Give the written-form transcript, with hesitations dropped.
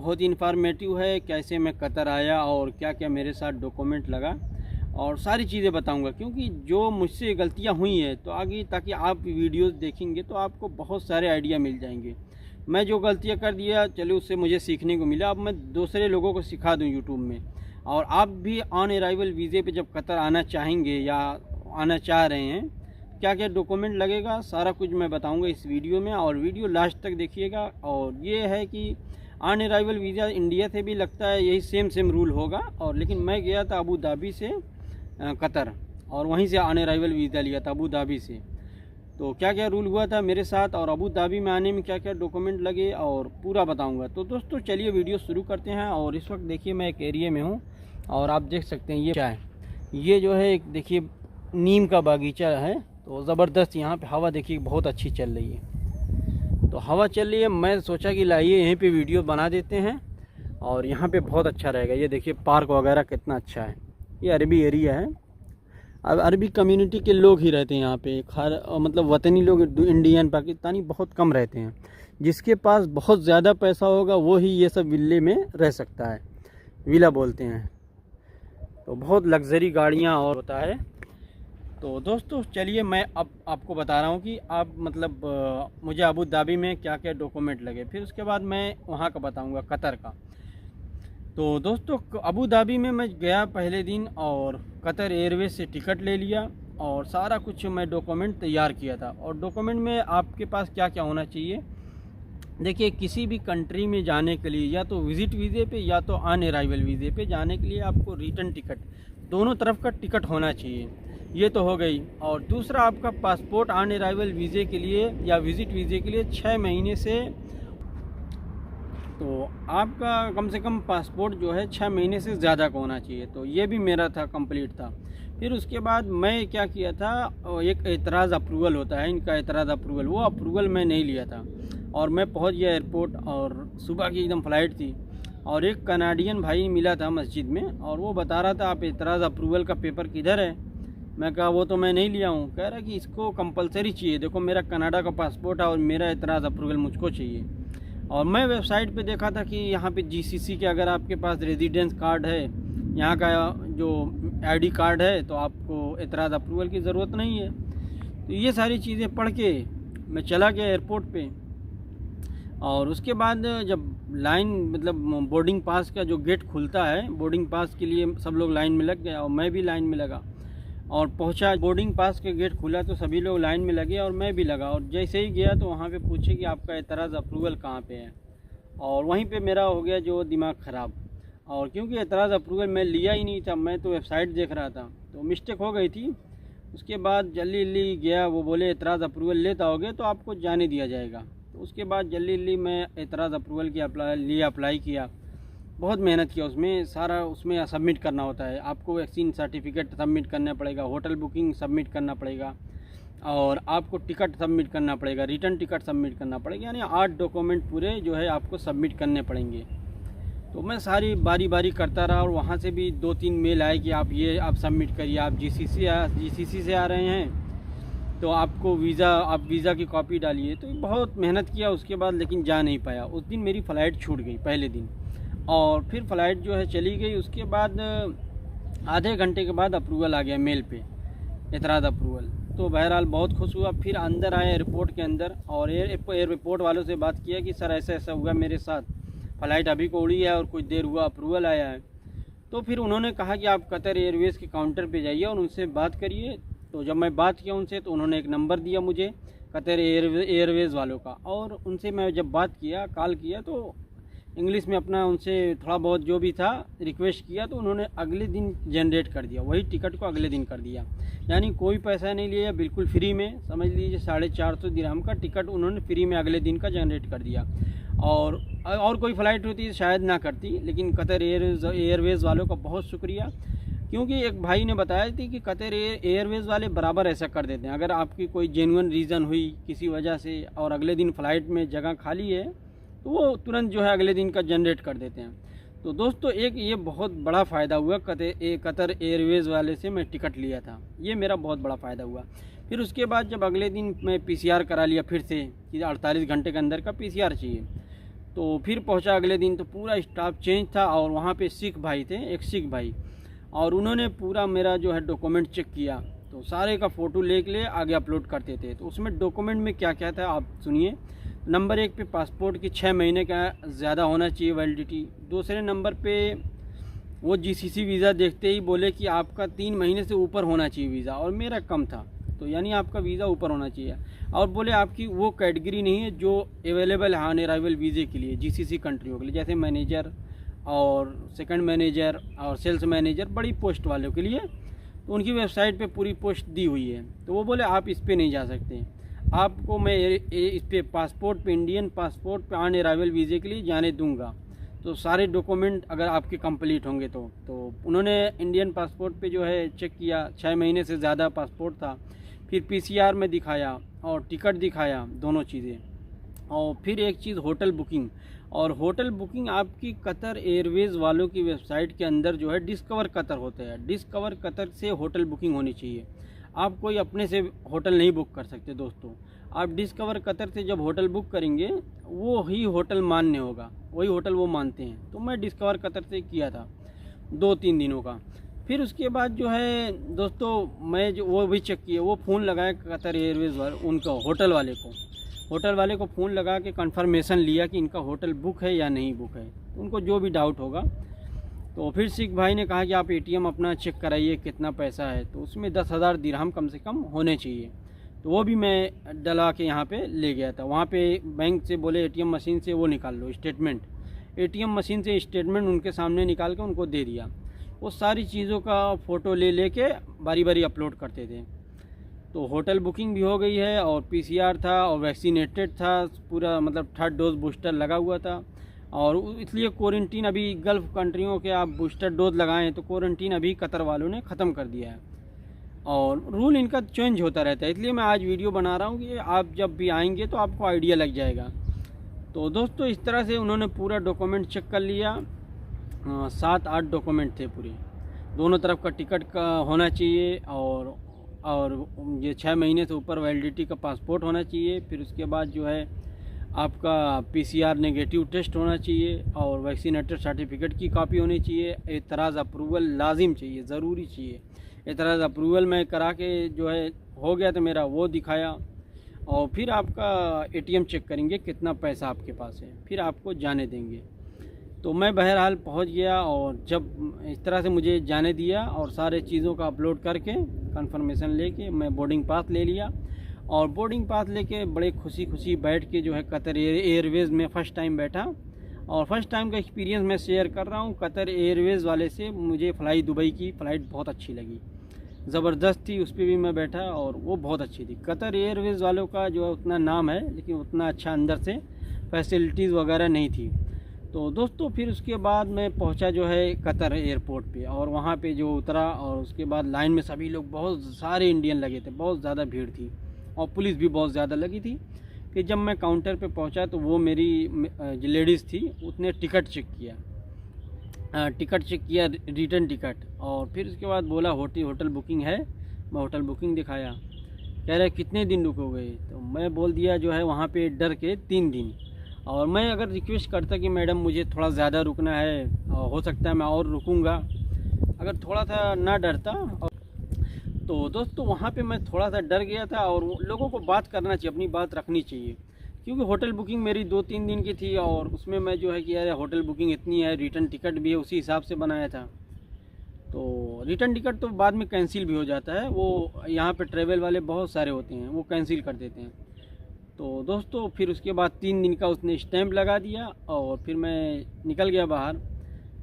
बहुत ही इन्फॉर्मेटिव है, कैसे मैं कतर आया और क्या क्या मेरे साथ डॉक्यूमेंट लगा और सारी चीज़ें बताऊंगा, क्योंकि जो मुझसे गलतियां हुई हैं तो आगे ताकि आप वीडियोस देखेंगे तो आपको बहुत सारे आइडिया मिल जाएंगे। मैं जो गलतियां कर दिया चलो उससे मुझे सीखने को मिला, अब मैं दूसरे लोगों को सिखा दूं यूट्यूब में। और आप भी ऑन अराइवल वीज़े पे जब कतर आना चाहेंगे या आना चाह रहे हैं, क्या क्या डॉक्यूमेंट लगेगा सारा कुछ मैं बताऊंगा इस वीडियो में, और वीडियो लास्ट तक देखिएगा। और ये है कि ऑन अराइवल वीज़ा इंडिया से भी लगता है यही सेम रूल होगा, और लेकिन मैं गया था अबू धाबी से कतर और वहीं से ऑन अराइवल वीज़ा लिया था अबू धाबी से। तो क्या क्या रूल हुआ था मेरे साथ और अबू धाबी में आने में क्या क्या डॉक्यूमेंट लगे और पूरा बताऊंगा। तो दोस्तों चलिए वीडियो शुरू करते हैं। और इस वक्त देखिए मैं एक एरिया में हूँ और आप देख सकते हैं ये क्या है, ये जो है एक देखिए नीम का बागीचा है। तो ज़बरदस्त यहाँ पे हवा देखिए बहुत अच्छी चल रही है, तो हवा चल रही है। मैं सोचा कि लाइए यहीं पे वीडियो बना देते हैं और यहाँ पे बहुत अच्छा रहेगा। ये देखिए पार्क वगैरह कितना अच्छा है। ये अरबी एरिया है, अब अरबी कम्युनिटी के लोग ही रहते हैं यहाँ पे, मतलब वतनी लोग इंडियन पाकिस्तानी बहुत कम रहते हैं। जिसके पास बहुत ज़्यादा पैसा होगा वो ही ये सब विले में रह सकता है, विला बोलते हैं। तो बहुत लग्जरी गाड़ियाँ और होता है। तो दोस्तों चलिए मैं अब आपको बता रहा हूँ कि आप मतलब मुझे अबू धाबी में क्या क्या डॉक्यूमेंट लगे, फिर उसके बाद मैं वहाँ का बताऊँगा कतर का। तो दोस्तों अबू धाबी में मैं गया पहले दिन और कतर एयरवेज से टिकट ले लिया और सारा कुछ मैं डॉक्यूमेंट तैयार किया था। और डॉक्यूमेंट में आपके पास क्या क्या होना चाहिए, देखिए किसी भी कंट्री में जाने के लिए या तो विज़िट वीज़े पे या तो ऑन अराइवल वीज़े पे जाने के लिए आपको रिटर्न टिकट, दोनों तरफ का टिकट होना चाहिए। ये तो हो गई। और दूसरा आपका पासपोर्ट ऑन अराइवल वीज़े के लिए या विज़िट वीज़े के लिए 6 महीने से, तो आपका कम से कम पासपोर्ट जो है 6 महीने से ज़्यादा का होना चाहिए। तो ये भी मेरा था, कंप्लीट था। फिर उसके बाद मैं क्या किया था, एक एतराज़ अप्रूवल होता है इनका, एतराज़ अप्रूवल, वो अप्रूवल मैं नहीं लिया था और मैं पहुंच गया एयरपोर्ट और सुबह की एकदम फ़्लाइट थी। और एक कनाडियन भाई मिला था मस्जिद में और वो बता रहा था आप एतराज़ अप्रूवल का पेपर किधर है। मैं कहा वो तो मैं नहीं लिया हूँ। कह रहा कि इसको कंपलसरी चाहिए, देखो मेरा कनाडा का पासपोर्ट है और मेरा एतराज़ अप्रूवल मुझको चाहिए। और मैं वेबसाइट पे देखा था कि यहाँ पे जीसीसी के अगर आपके पास रेजिडेंस कार्ड है, यहाँ का जो आईडी कार्ड है, तो आपको एतराज़ अप्रूवल की ज़रूरत नहीं है। तो ये सारी चीज़ें पढ़ के मैं चला गया एयरपोर्ट पे। और उसके बाद जब लाइन मतलब बोर्डिंग पास का जो गेट खुलता है, बोर्डिंग पास के लिए सब लोग लाइन में लग गए और मैं भी लाइन में लगा और पहुंचा। बोर्डिंग पास के गेट खुला तो सभी लोग लाइन में लगे और मैं भी लगा। और जैसे ही गया तो वहाँ पे पूछे कि आपका एतराज़ अप्रूवल कहाँ पे है, और वहीं पे मेरा हो गया जो दिमाग ख़राब। और क्योंकि एतराज़ अप्रूवल मैं लिया ही नहीं था, मैं तो वेबसाइट देख रहा था, तो मिस्टेक हो गई थी। उसके बाद जल्दी गया, वो बोले एतराज़ अप्रूवल लेता होगे तो आपको जाने दिया जाएगा। तो उसके बाद जल्दी मैं एतराज़ अप्रूवल की अप्लाई किया। बहुत मेहनत किया उसमें, सारा उसमें सबमिट करना होता है। आपको वैक्सीन सर्टिफिकेट सबमिट करना पड़ेगा, होटल बुकिंग सबमिट करना पड़ेगा और आपको टिकट सबमिट करना पड़ेगा, रिटर्न टिकट सबमिट करना पड़ेगा, यानी 8 डॉक्यूमेंट पूरे जो है आपको सबमिट करने पड़ेंगे। तो मैं सारी बारी बारी करता रहा और वहाँ से भी 2-3 मेल आए कि आप सबमिट करिए, आप जीसीसी से आ रहे हैं तो आपको आप वीज़ा की कॉपी डालिए। तो बहुत मेहनत किया उसके बाद, लेकिन जा नहीं पाया। उस दिन मेरी फ़्लाइट छूट गई पहले दिन और फिर फ़्लाइट जो है चली गई। उसके बाद आधे घंटे के बाद अप्रूवल आ गया मेल पे, एतराज़ अप्रूवल। तो बहरहाल बहुत खुश हुआ। फिर अंदर आए एयरपोर्ट के अंदर और एयरपोर्ट वालों से बात किया कि सर ऐसा ऐसा हुआ मेरे साथ, फ़्लाइट अभी को उड़ी है और कुछ देर हुआ अप्रूवल आया है। तो फिर उन्होंने कहा कि आप कतर एयरवेज़ के काउंटर पे जाइए और उनसे बात करिए। तो जब मैं बात किया उनसे तो उन्होंने एक नंबर दिया मुझे कतर एयरवेज़ वालों का, और उनसे मैं जब बात किया, कॉल किया, तो इंग्लिश में अपना उनसे थोड़ा बहुत जो भी था रिक्वेस्ट किया, तो उन्होंने अगले दिन जनरेट कर दिया, वही टिकट को अगले दिन कर दिया। यानी कोई पैसा नहीं लिया, बिल्कुल फ्री में, समझ लीजिए 450 दिरहम का टिकट उन्होंने फ्री में अगले दिन का जनरेट कर दिया। और कोई फ़्लाइट होती शायद ना करती, लेकिन कतर एयरवेज़ वालों का बहुत शुक्रिया। क्योंकि एक भाई ने बताया थी कि कतर एयरवेज़ वाले बराबर ऐसा कर देते हैं, अगर आपकी कोई जेन्युइन रीज़न हुई किसी वजह से और अगले दिन फ़्लाइट में जगह खाली है तो वो तुरंत जो है अगले दिन का जनरेट कर देते हैं। तो दोस्तों एक ये बहुत बड़ा फ़ायदा हुआ, कतर एयरवेज़ वाले से मैं टिकट लिया था, ये मेरा बहुत बड़ा फ़ायदा हुआ। फिर उसके बाद जब अगले दिन मैं पीसीआर करा लिया फिर से कि 48 घंटे के अंदर का पीसीआर चाहिए, तो फिर पहुंचा अगले दिन, तो पूरा स्टाफ चेंज था और वहाँ पे सिख भाई थे, एक सिख भाई, और उन्होंने पूरा मेरा जो है डॉक्यूमेंट चेक किया। तो सारे का फ़ोटो ले आगे अपलोड करते थे। तो उसमें डॉक्यूमेंट में क्या क्या था आप सुनिए। नंबर 1 पे पासपोर्ट की 6 महीने का ज़्यादा होना चाहिए वैलिडिटी। दूसरे नंबर पे वो जीसीसी वीज़ा देखते ही बोले कि आपका 3 महीने से ऊपर होना चाहिए वीज़ा, और मेरा कम था, तो यानी आपका वीज़ा ऊपर होना चाहिए। और बोले आपकी वो कैटेगरी नहीं है जो अवेलेबल है ऑन अराइवल वीज़े के लिए जीसीसी कंट्रियों के लिए, जैसे मैनेजर और सेकंड मैनेजर और सेल्स मैनेजर, बड़ी पोस्ट वालों के लिए। तो उनकी वेबसाइट पे पूरी पोस्ट दी हुई है। तो वो बोले आप इस पे नहीं जा सकते, आपको मैं इस पे पासपोर्ट पे, इंडियन पासपोर्ट पे ऑन अराइवल वीज़े के लिए जाने दूंगा, तो सारे डॉक्यूमेंट अगर आपके कंप्लीट होंगे तो उन्होंने इंडियन पासपोर्ट पे जो है चेक किया, 6 महीने से ज़्यादा पासपोर्ट था। फिर पीसीआर में दिखाया और टिकट दिखाया, दोनों चीज़ें। और फिर एक चीज़ होटल बुकिंग, और होटल बुकिंग आपकी कतर एयरवेज़ वालों की वेबसाइट के अंदर जो है डिस्कवर कतर होता है, डिस्कवर कतर से होटल बुकिंग होनी चाहिए। आप कोई अपने से होटल नहीं बुक कर सकते दोस्तों। आप डिस्कवर कतर से जब होटल बुक करेंगे वो ही होटल मान्य होगा, वही होटल वो मानते हैं। तो मैं डिस्कवर कतर से किया था 2-3 दिनों का। फिर उसके बाद जो है दोस्तों मैं जो वो भी चेक किया, वो फ़ोन लगाया कतर एयरवेज़ वाले, उनका होटल वाले को फ़ोन लगा के कंफर्मेशन लिया कि इनका होटल बुक है या नहीं बुक है, उनको जो भी डाउट होगा। तो फिर सिख भाई ने कहा कि आप एटीएम अपना चेक कराइए कितना पैसा है, तो उसमें 10,000 दिरहम कम से कम होने चाहिए। तो वो भी मैं डला के यहाँ पे ले गया था। वहाँ पे बैंक से बोले एटीएम मशीन से वो निकाल लो स्टेटमेंट, एटीएम मशीन से स्टेटमेंट उनके सामने निकाल के उनको दे दिया। वो सारी चीज़ों का फ़ोटो ले के बारी बारी अपलोड करते थे। तो होटल बुकिंग भी हो गई है और पीसीआर था और वैक्सीनेटेड था पूरा, मतलब 3rd डोज बूस्टर लगा हुआ था। और इसलिए क्वारंटीन अभी गल्फ़ कंट्रियों के आप बूस्टर डोज लगाएं तो क्वारंटीन अभी कतर वालों ने ख़त्म कर दिया है, और रूल इनका चेंज होता रहता है। इसलिए मैं आज वीडियो बना रहा हूँ कि आप जब भी आएंगे तो आपको आइडिया लग जाएगा। तो दोस्तों इस तरह से उन्होंने पूरा डॉक्यूमेंट चेक कर लिया। 7-8 डॉक्यूमेंट थे पूरे, दोनों तरफ का टिकट का होना चाहिए, और ये 6 महीने से ऊपर वैलिडिटी का पासपोर्ट होना चाहिए। फिर उसके बाद जो है आपका पीसीआर नेगेटिव टेस्ट होना चाहिए, और वैक्सीनेटेड सर्टिफिकेट की कॉपी होनी चाहिए। एतराज़ अप्रूवल लाजिम चाहिए, ज़रूरी चाहिए। एतराज़ अप्रूवल मैं करा के जो है हो गया तो मेरा वो दिखाया। और फिर आपका एटीएम चेक करेंगे कितना पैसा आपके पास है, फिर आपको जाने देंगे। तो मैं बहरहाल पहुंच गया, और जब इस तरह से मुझे जाने दिया और सारे चीज़ों का अपलोड करके कंफर्मेशन लेके मैं बोर्डिंग पास ले लिया। और बोर्डिंग पास लेके बड़े खुशी बैठ के जो है कतर एयरवेज़ में फ़र्स्ट टाइम बैठा। और फर्स्ट टाइम का एक्सपीरियंस मैं शेयर कर रहा हूँ। कतर एयरवेज़ वाले से मुझे फ्लाई दुबई की फ़्लाइट बहुत अच्छी लगी, ज़बरदस्त थी, उस पर भी मैं बैठा और वो बहुत अच्छी थी। कतर एयरवेज़ वालों का जो उतना नाम है, लेकिन उतना अच्छा अंदर से फैसिलिटीज़ वगैरह नहीं थी। तो दोस्तों फिर उसके बाद मैं पहुंचा जो है कतर एयरपोर्ट पे, और वहाँ पे जो उतरा, और उसके बाद लाइन में सभी लोग, बहुत सारे इंडियन लगे थे, बहुत ज़्यादा भीड़ थी, और पुलिस भी बहुत ज़्यादा लगी थी। फिर जब मैं काउंटर पे पहुंचा तो वो मेरी जो लेडीज़ थी उसने टिकट चेक किया, रिटर्न टिकट। और फिर उसके बाद बोला होटल बुकिंग है। मैं होटल बुकिंग दिखाया, कह रहे कितने दिन रुकोगे, तो मैं बोल दिया जो है वहाँ पे डर के 3 दिन। और मैं अगर रिक्वेस्ट करता कि मैडम मुझे थोड़ा ज़्यादा रुकना है, हो सकता है मैं और रुकूंगा, अगर थोड़ा सा ना डरता। तो दोस्तों वहाँ पे मैं थोड़ा सा डर गया था, और लोगों को बात करना चाहिए, अपनी बात रखनी चाहिए, क्योंकि होटल बुकिंग मेरी 2-3 दिन की थी, और उसमें मैं जो है कि यार होटल बुकिंग इतनी है, रिटर्न टिकट भी है, उसी हिसाब से बनाया था। तो रिटर्न टिकट तो बाद में कैंसिल भी हो जाता है, वो यहाँ पे ट्रैवल वाले बहुत सारे होते हैं, वो कैंसिल कर देते हैं। तो दोस्तों फिर उसके बाद 3 दिन का उसने स्टैंप लगा दिया, और फिर मैं निकल गया बाहर।